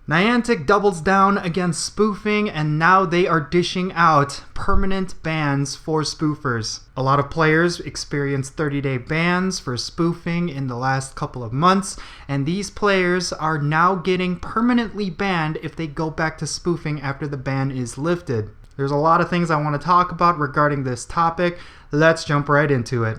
Niantic doubles down against spoofing, and now they are dishing out permanent bans for spoofers. A lot of players experienced 30-day bans for spoofing in the last couple of months, and these players are now getting permanently banned if they go back to spoofing after the ban is lifted. There's a lot of things I want to talk about regarding this topic. Let's jump right into it.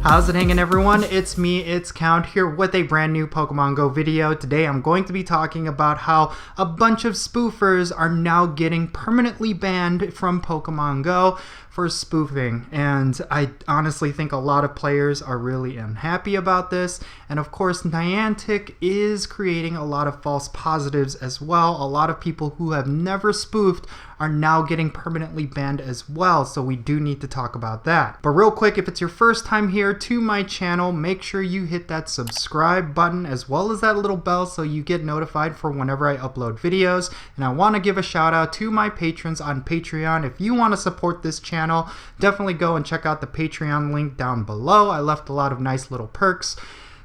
How's it hanging, everyone? It's me, it's Count, here with a brand new Pokemon Go video. Today I'm going to be talking about how a bunch of spoofers are now getting permanently banned from Pokemon Go for spoofing, and I honestly think a lot of players are really unhappy about this. And of course, Niantic is creating a lot of false positives as well. A lot of people who have never spoofed are now getting permanently banned as well, so we do need to talk about that. But real quick, if it's your first time here to my channel, make sure you hit that subscribe button as well as that little bell so you get notified for whenever I upload videos. And I want to give a shout out to my patrons on Patreon. If you want to support this channel, definitely go and check out the Patreon link down below. I left a lot of nice little perks.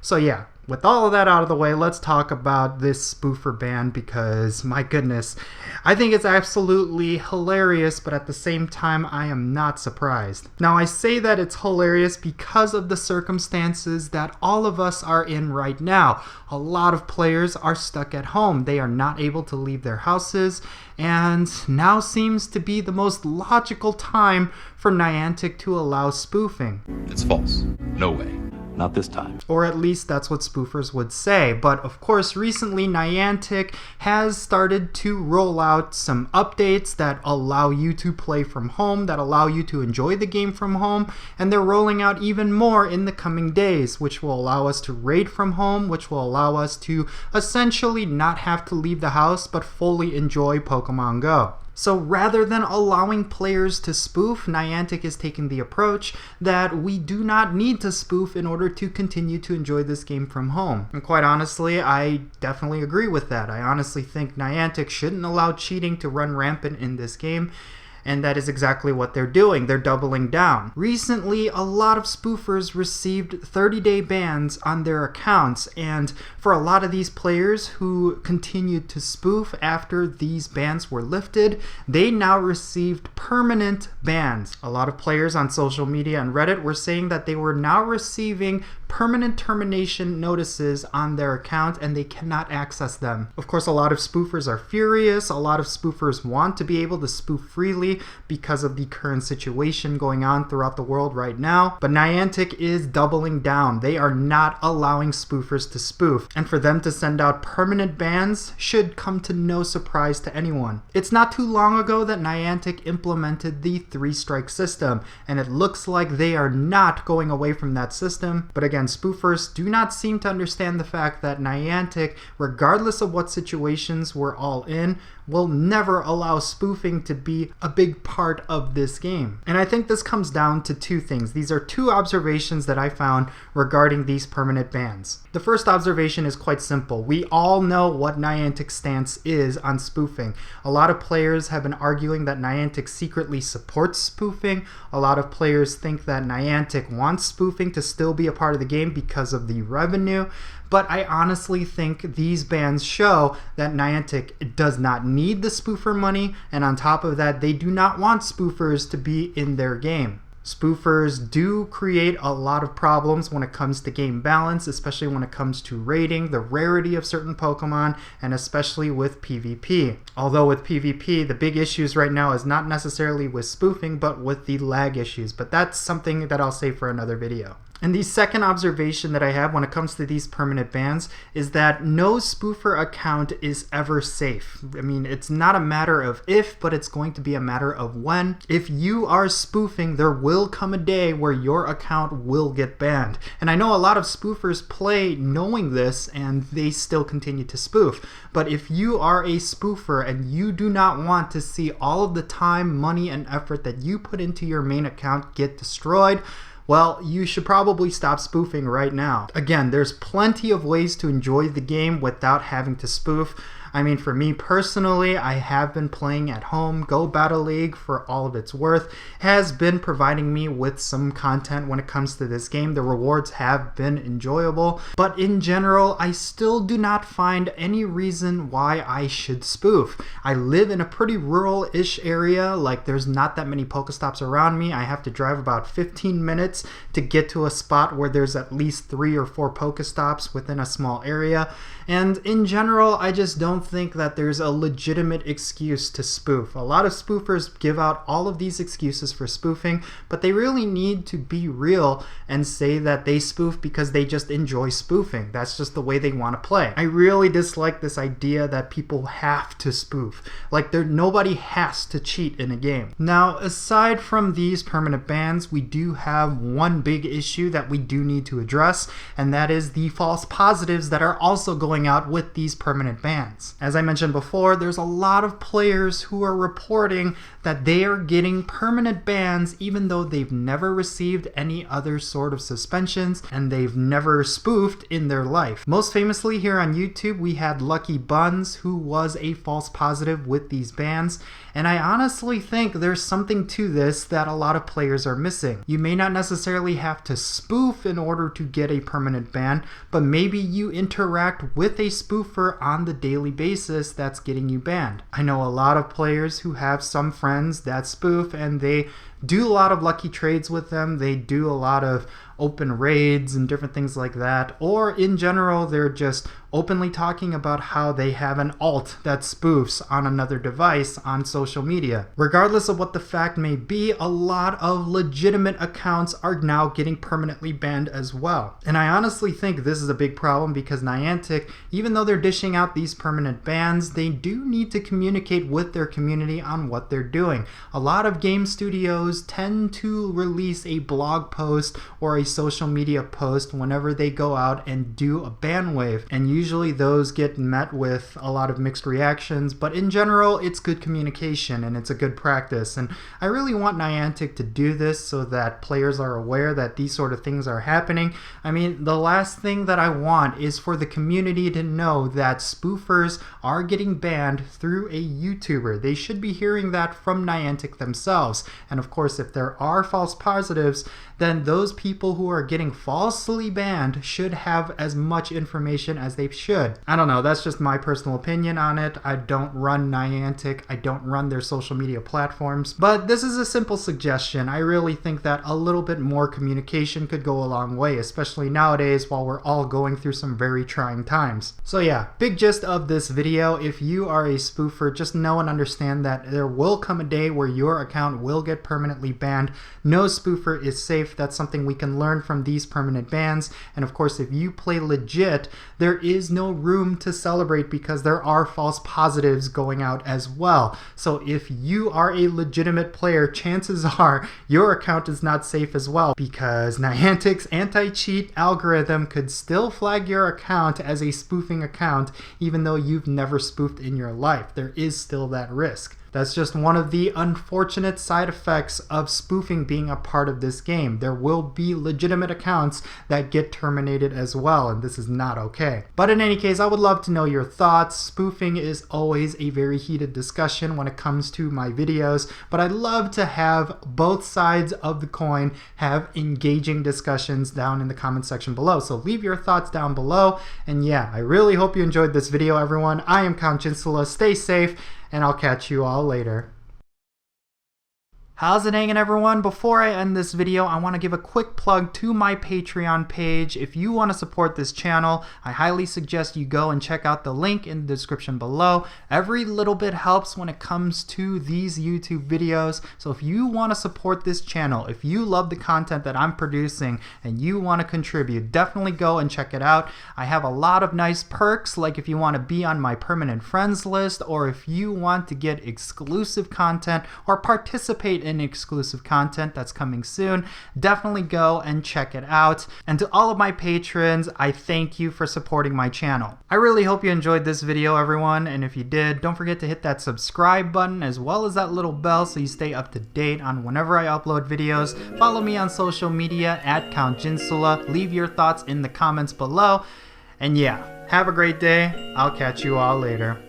So yeah, with all of that out of the way, let's talk about this spoofer ban, because my goodness, I think it's absolutely hilarious, but at the same time, I am not surprised. Now, I say that it's hilarious because of the circumstances that all of us are in right now. A lot of players are stuck at home. They are not able to leave their houses, and now seems to be the most logical time for Niantic to allow spoofing. It's false. No way. Not this time. Or at least that's what spoofers would say. But of course, recently Niantic has started to roll out some updates that allow you to play from home, that allow you to enjoy the game from home, and they're rolling out even more in the coming days, which will allow us to raid from home, which will allow us to essentially not have to leave the house but fully enjoy Pokemon Go. So rather than allowing players to spoof, Niantic is taking the approach that we do not need to spoof in order to continue to enjoy this game from home. And quite honestly, I definitely agree with that. I honestly think Niantic shouldn't allow cheating to run rampant in this game. And that is exactly what they're doing. They're doubling down. Recently, a lot of spoofers received 30-day bans on their accounts, and for a lot of these players who continued to spoof after these bans were lifted, they now received permanent bans. A lot of players on social media and Reddit were saying that they were now receiving permanent termination notices on their account and they cannot access them. Of course, a lot of spoofers are furious. A lot of spoofers want to be able to spoof freely because of the current situation going on throughout the world right now. But Niantic is doubling down. They are not allowing spoofers to spoof. And for them to send out permanent bans should come to no surprise to anyone. It's not too long ago that Niantic implemented the 3-strike system, and it looks like they are not going away from that system. But again, spoofers do not seem to understand the fact that Niantic, regardless of what situations we're all in, will never allow spoofing to be a big part of this game. And I think this comes down to two things. These are two observations that I found regarding these permanent bans. The first observation is quite simple. We all know what Niantic's stance is on spoofing. A lot of players have been arguing that Niantic secretly supports spoofing. A lot of players think that Niantic wants spoofing to still be a part of the game because of the revenue. But I honestly think these bans show that Niantic does not need the spoofer money, and on top of that, they do not want spoofers to be in their game. Spoofers do create a lot of problems when it comes to game balance, especially when it comes to rating, the rarity of certain Pokemon, and especially with PvP. Although with PvP, the big issues right now is not necessarily with spoofing, but with the lag issues. But that's something that I'll save for another video. And the second observation that I have when it comes to these permanent bans is that no spoofer account is ever safe. I mean, it's not a matter of if, but it's going to be a matter of when. If you are spoofing, there will come a day where your account will get banned. And I know a lot of spoofers play knowing this and they still continue to spoof. But if you are a spoofer and you do not want to see all of the time, money, and effort that you put into your main account get destroyed, well, you should probably stop spoofing right now. Again, there's plenty of ways to enjoy the game without having to spoof. I mean, for me personally, I have been playing at home. Go Battle League, for all of its worth, has been providing me with some content when it comes to this game. The rewards have been enjoyable, but in general, I still do not find any reason why I should spoof. I live in a pretty rural-ish area, like there's not that many Pokestops around me. I have to drive about 15 minutes to get to a spot where there's at least 3 or 4 Pokestops within a small area. And in general, I just don't think that there's a legitimate excuse to spoof. A lot of spoofers give out all of these excuses for spoofing, but they really need to be real and say that they spoof because they just enjoy spoofing. That's just the way they want to play. I really dislike this idea that people have to spoof. Like, nobody has to cheat in a game. Now, aside from these permanent bans, we do have one big issue that we do need to address, and that is the false positives that are also going out with these permanent bans. As I mentioned before, there's a lot of players who are reporting that they are getting permanent bans even though they've never received any other sort of suspensions and they've never spoofed in their life. Most famously here on YouTube, we had Lucky Buns, who was a false positive with these bans, and I honestly think there's something to this that a lot of players are missing. You may not necessarily have to spoof in order to get a permanent ban, but maybe you interact with a spoofer on the daily basis that's getting you banned. I know a lot of players who have some friends that spoof, and they do a lot of lucky trades with them. They do a lot of open raids and different things like that, or in general they're just openly talking about how they have an alt that spoofs on another device on social media. Regardless of what the fact may be, a lot of legitimate accounts are now getting permanently banned as well. And I honestly think this is a big problem because Niantic, even though they're dishing out these permanent bans, they do need to communicate with their community on what they're doing. A lot of game studios tend to release a blog post or a social media post whenever they go out and do a ban wave, and usually those get met with a lot of mixed reactions, but in general it's good communication and it's a good practice. And I really want Niantic to do this so that players are aware that these sort of things are happening. I mean, the last thing that I want is for the community to know that spoofers are getting banned through a YouTuber. They should be hearing that from Niantic themselves. And of course, if there are false positives, then those people who are getting falsely banned should have as much information as they should. I don't know, that's just my personal opinion on it. I don't run Niantic, I don't run their social media platforms, but this is a simple suggestion. I really think that a little bit more communication could go a long way, especially nowadays while we're all going through some very trying times. So yeah, big gist of this video, if you are a spoofer, just know and understand that there will come a day where your account will get permanently banned. No spoofer is safe. That's something we can learn from these permanent bans. And of course, if you play legit, there is no room to celebrate because there are false positives going out as well. So if you are a legitimate player, chances are your account is not safe as well, because Niantic's anti-cheat algorithm could still flag your account as a spoofing account even though you've never spoofed in your life. There is still that risk. That's just one of the unfortunate side effects of spoofing being a part of this game. There will be legitimate accounts that get terminated as well, and this is not okay. But in any case, I would love to know your thoughts. Spoofing is always a very heated discussion when it comes to my videos, but I'd love to have both sides of the coin have engaging discussions down in the comment section below. So leave your thoughts down below, and yeah, I really hope you enjoyed this video, everyone. I am Count Jinsula. Stay safe, and I'll catch you all later. How's it hanging, everyone? Before I end this video, I want to give a quick plug to my Patreon page. If you want to support this channel, I highly suggest you go and check out the link in the description below. Every little bit helps when it comes to these YouTube videos. So if you want to support this channel, if you love the content that I'm producing and you want to contribute, definitely go and check it out. I have a lot of nice perks, like if you want to be on my permanent friends list, or if you want to get exclusive content or participate in exclusive content that's coming soon, definitely go and check it out. And to all of my patrons, I thank you for supporting my channel. I really hope you enjoyed this video, everyone, and if you did, don't forget to hit that subscribe button as well as that little bell so you stay up to date on whenever I upload videos. Follow me on social media at Count Jinsula. Leave your thoughts in the comments below. And yeah, have a great day. I'll catch you all later.